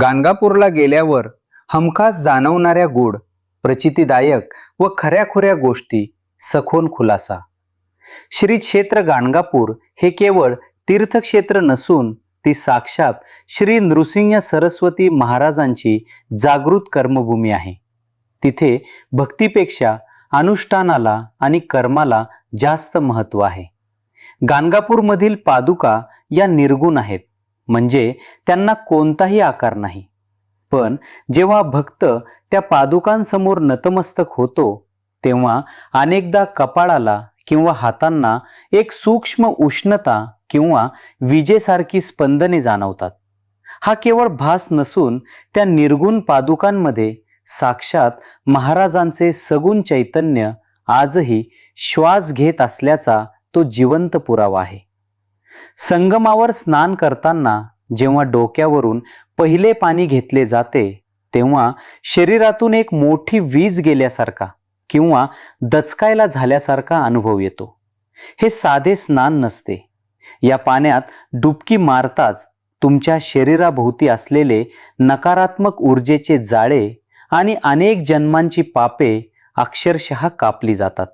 गाणगापूरला गेल्यावर हमखास जाणवणाऱ्या गूढ, प्रचितीदायक व खऱ्याखुऱ्या गोष्टी, सखोल खुलासा. श्री क्षेत्र गाणगापूर हे केवळ तीर्थक्षेत्र नसून ती साक्षात श्री नृसिंह सरस्वती महाराजांची जागृत कर्मभूमी आहे. तिथे भक्तीपेक्षा अनुष्ठानाला आणि कर्माला जास्त महत्त्व आहे. गाणगापूरमधील पादुका या निर्गुण आहेत, म्हणजे त्यांना कोणताही आकार नाही. पण जेव्हा भक्त त्या पादुकांसमोर नतमस्तक होतो तेव्हा अनेकदा कपाळाला किंवा हातांना एक सूक्ष्म उष्णता किंवा विजेसारखी स्पंदने जाणवतात. हा केवळ भास नसून त्या निर्गुण पादुकांमध्ये साक्षात महाराजांचे सगुण चैतन्य आजही श्वास घेत असल्याचा तो जिवंत पुरावा आहे. संगमावर स्नान करताना जेव्हा डोक्यावरून पहिले पाणी घेतले जाते तेव्हा शरीरातून एक मोठी वीज गेल्यासारखा किंवा दचकायला झाल्यासारखा अनुभव येतो. हे साधे स्नान नसते. या पाण्यात डुबकी मारताच तुमच्या शरीराभोवती असलेले नकारात्मक ऊर्जेचे जाळे आणि अनेक जन्मांची पापे अक्षरशः कापली जातात,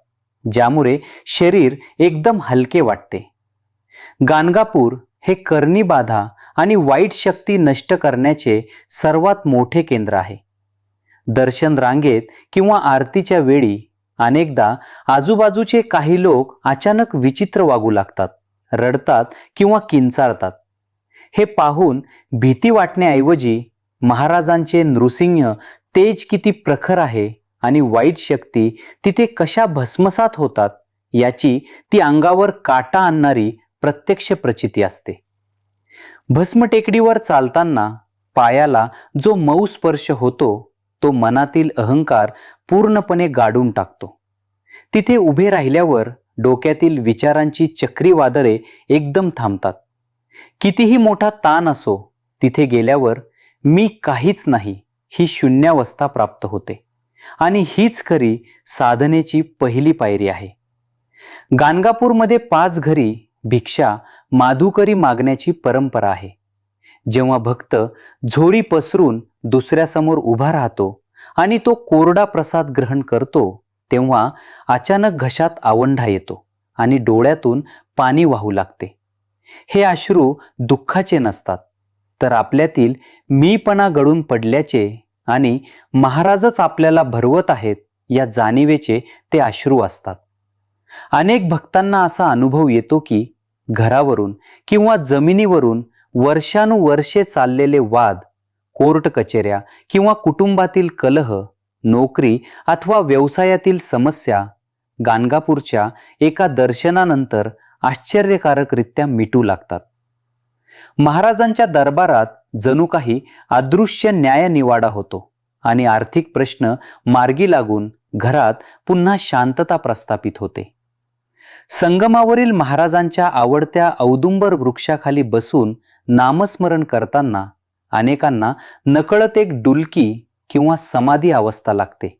ज्यामुळे शरीर एकदम हलके वाटते. गाणगापूर हे करणी बाधा आणि वाईट शक्ती नष्ट करण्याचे सर्वात मोठे केंद्र आहे. दर्शन रांगेत किंवा आरतीच्या वेळी अनेकदा आजूबाजूचे काही लोक अचानक विचित्र वागू लागतात, रडतात किंवा किंचाळतात. हे पाहून भीती वाटण्याऐवजी महाराजांचे नृसिंह तेज किती प्रखर आहे आणि वाईट शक्ती तिथे कशा भस्मसात होतात याची ती अंगावर काटा आणणारी प्रत्यक्ष प्रचिती असते. भस्म टेकडीवर चालताना पायाला जो मऊ स्पर्श होतो तो मनातील अहंकार पूर्णपणे गाडून टाकतो. तिथे उभे राहिल्यावर डोक्यातील विचारांची चक्रीवादळे एकदम थांबतात. कितीही मोठा ताण असो, तिथे गेल्यावर मी काहीच नाही ही शून्यावस्था प्राप्त होते आणि हीच खरी साधनेची पहिली पायरी आहे. गाणगापूरमध्ये 5 घरी भिक्षा माधुकरी मागण्याची परंपरा आहे. जेव्हा भक्त झोळी पसरून दुसऱ्यासमोर उभा राहतो आणि तो कोरडा प्रसाद ग्रहण करतो तेव्हा अचानक घशात आवंढा येतो आणि डोळ्यातून पाणी वाहू लागते. हे अश्रू दुःखाचे नसतात, तर आपल्यातील मीपणा गळून पडल्याचे आणि महाराजच आपल्याला भरवत आहेत या जाणीवेचे ते अश्रू असतात. अनेक भक्तांना असा अनुभव येतो की घरावरून किंवा जमिनीवरून वर्षानुवर्षे चाललेले वाद, कोर्ट कचेऱ्या किंवा कुटुंबातील कलह, नोकरी अथवा व्यवसायातील समस्या गाणगापूरच्या एका दर्शनानंतर आश्चर्यकारकरित्या मिटू लागतात. महाराजांच्या दरबारात जणू काही अदृश्य न्यायनिवाडा होतो आणि आर्थिक प्रश्न मार्गी लागून घरात पुन्हा शांतता प्रस्थापित होते. संगमावरील महाराजांच्या आवडत्या औदुंबर वृक्षाखाली बसून नामस्मरण करताना अनेकांना नकळत एक डुलकी किंवा समाधी अवस्था लागते.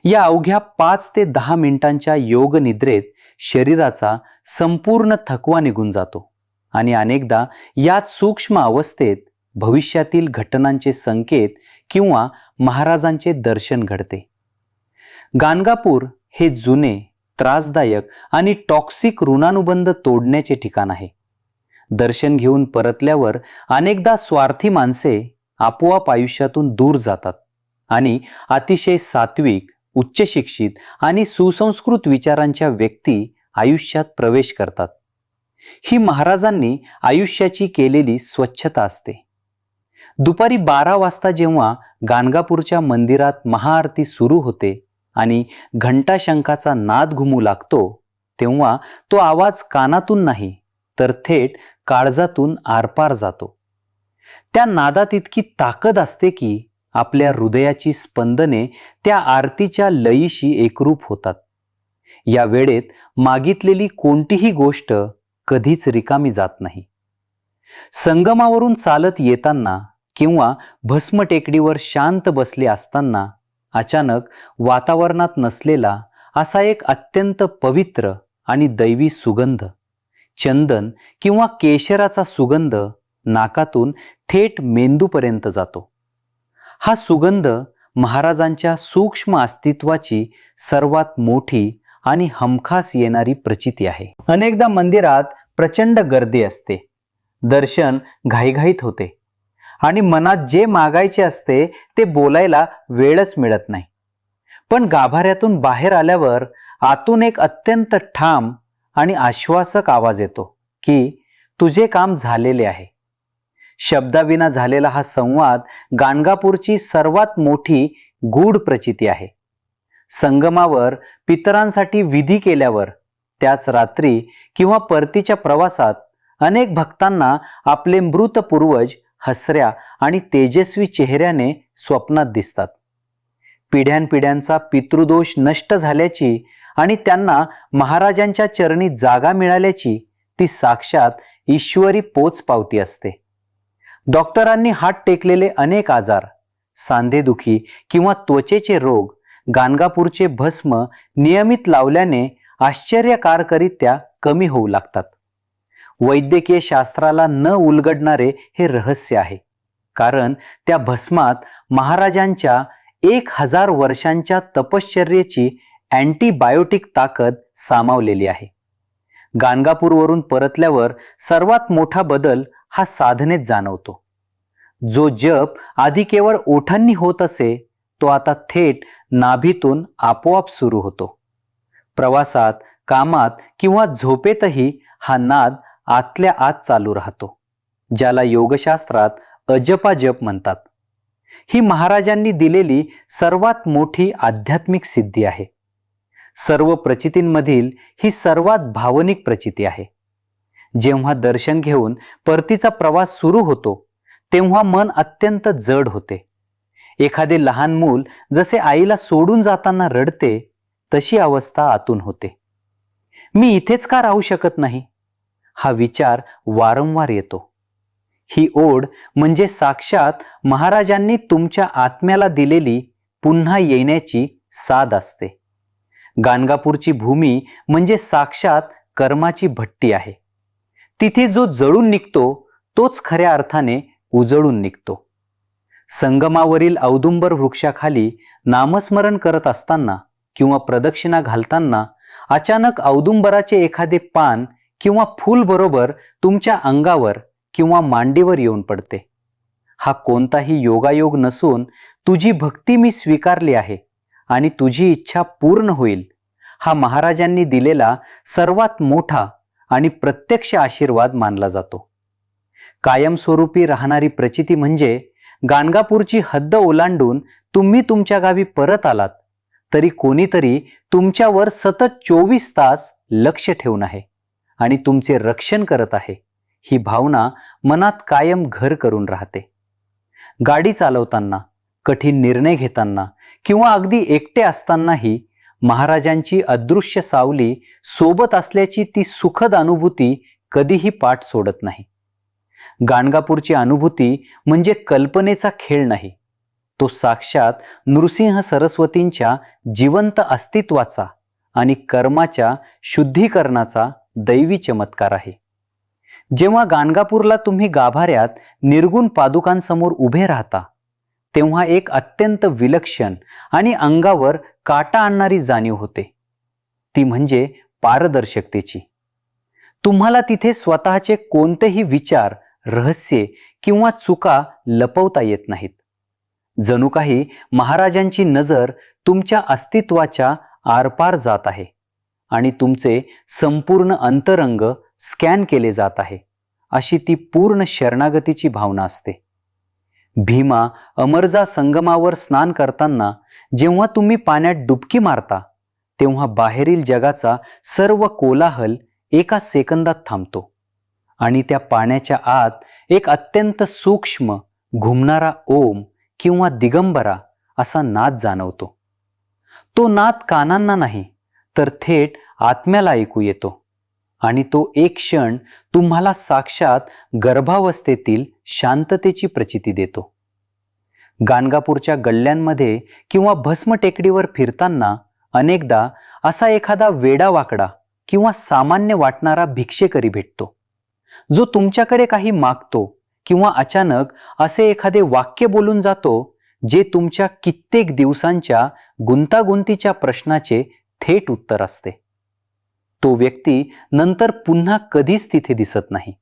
या अवघ्या 5 ते 10 मिनिटांच्या योग निद्रेत शरीराचा संपूर्ण थकवा निघून जातो आणि अनेकदा याच सूक्ष्म अवस्थेत भविष्यातील घटनांचे संकेत किंवा महाराजांचे दर्शन घडते. गाणगापूर हे जुने, त्रासदायक आणि टॉक्सिक ऋणानुबंध तोडण्याचे ठिकाण आहे. दर्शन घेऊन परतल्यावर अनेकदा स्वार्थी माणसे आपोआप आयुष्यातून दूर जातात आणि अतिशय सात्विक, उच्चशिक्षित आणि सुसंस्कृत विचारांच्या व्यक्ती आयुष्यात प्रवेश करतात. ही महाराजांनी आयुष्याची केलेली स्वच्छता असते. दुपारी 12 वाजता जेव्हा गाणगापूरच्या मंदिरात महाआरती सुरू होते आणि घंटाशंखाचा नाद घुमू लागतो तेव्हा तो आवाज कानातून नाही तर थेट काळजातून आरपार जातो. त्या नादात इतकी ताकद असते की आपल्या हृदयाची स्पंदने त्या आरतीच्या लयीशी एकरूप होतात. या वेळेत मागितलेली कोणतीही गोष्ट कधीच रिकामी जात नाही. संगमावरून चालत येताना किंवा भस्म टेकडीवर शांत बसले असताना अचानक वातावरणात नसलेला असा एक अत्यंत पवित्र आणि दैवी सुगंध, चंदन किंवा केशराचा सुगंध नाकातून थेट मेंदूपर्यंत जातो. हा सुगंध महाराजांच्या सूक्ष्म अस्तित्वाची सर्वात मोठी आणि हमखास येणारी प्रचिती आहे. अनेकदा मंदिरात प्रचंड गर्दी असते, दर्शन घाईघाईत होते आणि मनात जे मागायचे असते ते बोलायला वेळच मिळत नाही. पण गाभाऱ्यातून बाहेर आल्यावर आतून एक अत्यंत ठाम आणि आश्वासक आवाज येतो की तुझे काम झालेले आहे. शब्दाविना झालेला हा संवाद गाणगापूरची सर्वात मोठी गूढ प्रचिती आहे. संगमावर पितरांसाठी विधी केल्यावर त्याच रात्री किंवा परतीच्या प्रवासात अनेक भक्तांना आपले मृत पूर्वज हसऱ्या आणि तेजस्वी चेहऱ्याने स्वप्नात दिसतात. पिढ्यानपिढ्यांचा पितृदोष नष्ट झाल्याची आणि त्यांना महाराजांच्या चरणी जागा मिळाल्याची ती साक्षात ईश्वरी पोचपावती असते. डॉक्टरांनी हात टेकलेले अनेक आजार, सांधेदुखी किंवा त्वचेचे रोग गाणगापूरचे भस्म नियमित लावल्याने आश्चर्यकारकरित्या कमी होऊ लागतात. वैद्यकीय शास्त्राला न उलगडणारे हे रहस्य आहे, कारण त्या भस्मात महाराजांच्या 1000 वर्षांच्या तपश्चर्येची अँटीबायोटिक ताकद सामावलेली आहे. गाणगापूरवरून परतल्यावर सर्वात मोठा बदल हा साधनेत जाणवतो. जो जप आधी केवळ ओठांनी होत असे तो आता थेट नाभीतून आपोआप सुरू होतो. प्रवासात, कामात किंवा झोपेतही हा नाद आतल्या आत चालू राहतो, ज्याला योगशास्त्रात अजपाजप म्हणतात. ही महाराजांनी दिलेली सर्वात मोठी आध्यात्मिक सिद्धी आहे. सर्व प्रचितींमधील ही सर्वात भावनिक प्रचिती आहे. जेव्हा दर्शन घेऊन परतीचा प्रवास सुरू होतो तेव्हा मन अत्यंत जड होते. एखादे लहान मूल जसे आईला सोडून जाताना रडते तशी अवस्था आतून होते. मी इथेच का राहू शकत नाही, हा विचार वारंवार येतो. ही ओढ म्हणजे साक्षात महाराजांनी तुमच्या आत्म्याला दिलेली पुन्हा येण्याची साध असते. गाणगापूरची भूमी म्हणजे साक्षात कर्माची भट्टी आहे. तिथे जो जळून निघतो तोच खऱ्या अर्थाने उजळून निघतो. संगमावरील औदुंबर वृक्षाखाली नामस्मरण करत असताना किंवा प्रदक्षिणा घालताना अचानक औदुंबराचे एखादे पान किंवा फूल बरोबर तुमच्या अंगावर किंवा मांडीवर येऊन पडते. हा कोणताही योगायोग नसून तुझी भक्ती मी स्वीकारली आहे आणि तुझी इच्छा पूर्ण होईल, हा महाराजांनी दिलेला सर्वात मोठा आणि प्रत्यक्ष आशीर्वाद मानला जातो. कायमस्वरूपी राहणारी प्रचिती म्हणजे गाणगापूरची हद्द ओलांडून तुम्ही तुमच्या गावी परत आलात तरी कोणीतरी तुमच्यावर सतत 24 तास लक्ष ठेवून आहे आणि तुमचे रक्षण करत आहे, ही भावना मनात कायम घर करून राहते. गाडी चालवताना, कठीण निर्णय घेताना किंवा अगदी एकटे असतानाही महाराजांची अदृश्य सावली सोबत असल्याची ती सुखद अनुभूती कधीही पाठ सोडत नाही. गाणगापूरची अनुभूती म्हणजे कल्पनेचा खेळ नाही, तो साक्षात नृसिंह सरस्वतींच्या जिवंत अस्तित्वाचा आणि कर्माच्या शुद्धीकरणाचा दैवी चमत्कार आहे. जेव्हा गाणगापूरला तुम्ही गाभाऱ्यात निर्गुण पादुकांसमोर उभे राहता तेव्हा एक अत्यंत विलक्षण आणि अंगावर काटा आणणारी जाणीव होते. ती म्हणजे पारदर्शकतेची. तुम्हाला तिथे स्वतःचे कोणतेही विचार, रहस्ये किंवा चुका लपवता येत नाहीत. जणू काही महाराजांची नजर तुमच्या अस्तित्वाच्या आरपार जात आहे आणि तुमचे संपूर्ण अंतरंग स्कॅन केले जात आहे, अशी ती पूर्ण शरणागतीची भावना असते. भीमा अमरजा संगमावर स्नान करताना जेव्हा तुम्ही पाण्यात डुबकी मारता तेव्हा बाहेरील जगाचा सर्व कोलाहल एका सेकंदात थांबतो आणि त्या पाण्याच्या आत एक अत्यंत सूक्ष्म घुमणारा ओम किंवा दिगंबरा असा नाद जाणवतो. तो नाद कानांना नाही तर थेट आत्म्याला ऐकू येतो आणि तो एक क्षण तुम्हाला साक्षात गर्भावस्थेतील शांततेची प्रचिती देतो. गाणगापूरच्या गल्ल्यांमध्ये किंवा भस्म टेकडीवर फिरताना अनेकदा असा एखादा वेडावाकडा किंवा सामान्य वाटणारा भिक्षेकरी भेटतो, जो तुमच्याकडे काही मागतो किंवा अचानक असे एखादे वाक्य बोलून जातो जे तुमच्या कित्येक दिवसांच्या गुंतागुंतीच्या प्रश्नाचे थेट उत्तर असते. तो व्यक्ती नंतर पुन्हा कधीच तिथे दिसत नाही.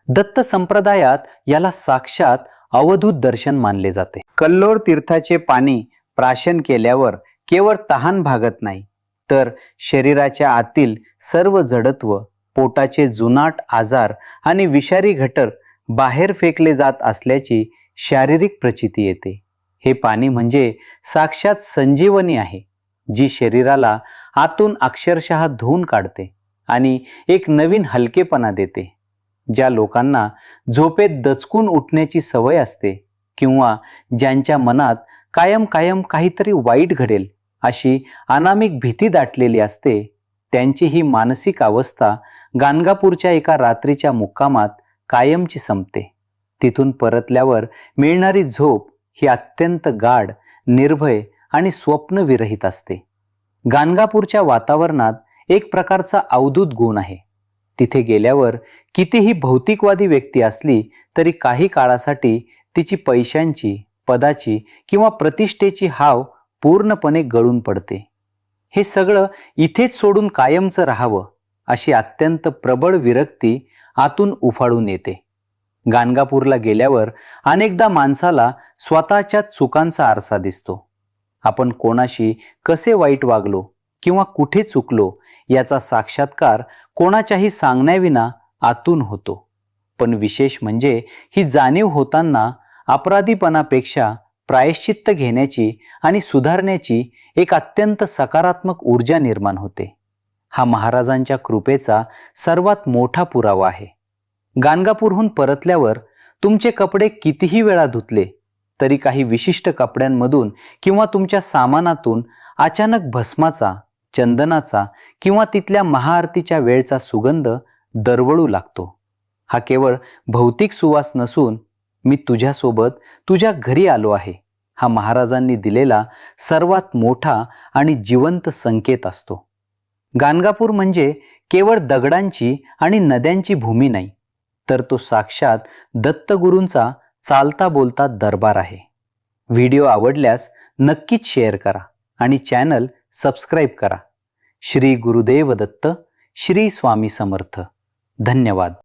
दत्त संप्रदायात याला साक्षात अवधूत दर्शन मानले जाते. कल्लोळ तीर्थाचे पाणी प्राशन केल्यावर केवळ तहान भागत नाही, तर शरीराच्या आतील सर्व जडत्व, पोटाचे जुनाट आजार आणि विषारी घटक बाहेर फेकले जात असल्याची शारीरिक प्रचिती येते. हे पाणी म्हणजे साक्षात संजीवनी आहे, जी शरीराला आतून अक्षरशः धुवून काढते आणि एक नवीन हलकेपणा देते. ज्या लोकांना झोपेत दचकून उठण्याची सवय असते किंवा ज्यांच्या मनात कायम काहीतरी वाईट घडेल अशी अनामिक भीती दाटलेली असते, त्यांची ही मानसिक अवस्था गाणगापूरच्या एका रात्रीच्या मुक्कामात कायमची संपते. तिथून परतल्यावर मिळणारी झोप ही अत्यंत गाढ, निर्भय आणि स्वप्नविरहित असते. गाणगापूरच्या वातावरणात एक प्रकारचा अवधूत गुण आहे. तिथे गेल्यावर कितीही भौतिकवादी व्यक्ती असली तरी काही काळासाठी तिची पैशांची, पदाची किंवा प्रतिष्ठेची हाव पूर्णपणे गळून पडते. हे सगळं इथेच सोडून कायमचं राहावं अशी अत्यंत प्रबळ विरक्ती आतून उफाळून येते. गाणगापूरला गेल्यावर अनेकदा माणसाला स्वतःच्याच चुकांचा आरसा दिसतो. आपण कोणाशी कसे वाईट वागलो किंवा कुठे चुकलो याचा साक्षात्कार कोणाच्याही सांगण्याविना आतून होतो. पण विशेष म्हणजे ही जाणीव होताना अपराधीपणापेक्षा प्रायश्चित्त घेण्याची आणि सुधारण्याची एक अत्यंत सकारात्मक ऊर्जा निर्माण होते. हा महाराजांच्या कृपेचा सर्वात मोठा पुरावा आहे. गाणगापूरहून परतल्यावर तुमचे कपडे कितीही वेळा धुतले तरी काही विशिष्ट कपड्यांमधून किंवा तुमच्या सामानातून अचानक भस्माचा, चंदनाचा किंवा तिथल्या महाआरतीच्या वेळचा सुगंध दरवळू लागतो. हा केवळ भौतिक सुवास नसून मी तुझ्यासोबत तुझ्या घरी आलो आहे हा महाराजांनी दिलेला सर्वात मोठा आणि जिवंत संकेत असतो. गाणगापूर म्हणजे केवळ दगडांची आणि नद्यांची भूमी नाही, तर तो साक्षात दत्तगुरूंचा चालता बोलता दरबार आहे. व्हिडिओ आवडल्यास नक्कीच शेअर करा आणि चॅनल सबस्क्राईब करा. श्री गुरुदेव दत्त, श्री स्वामी समर्थ. धन्यवाद.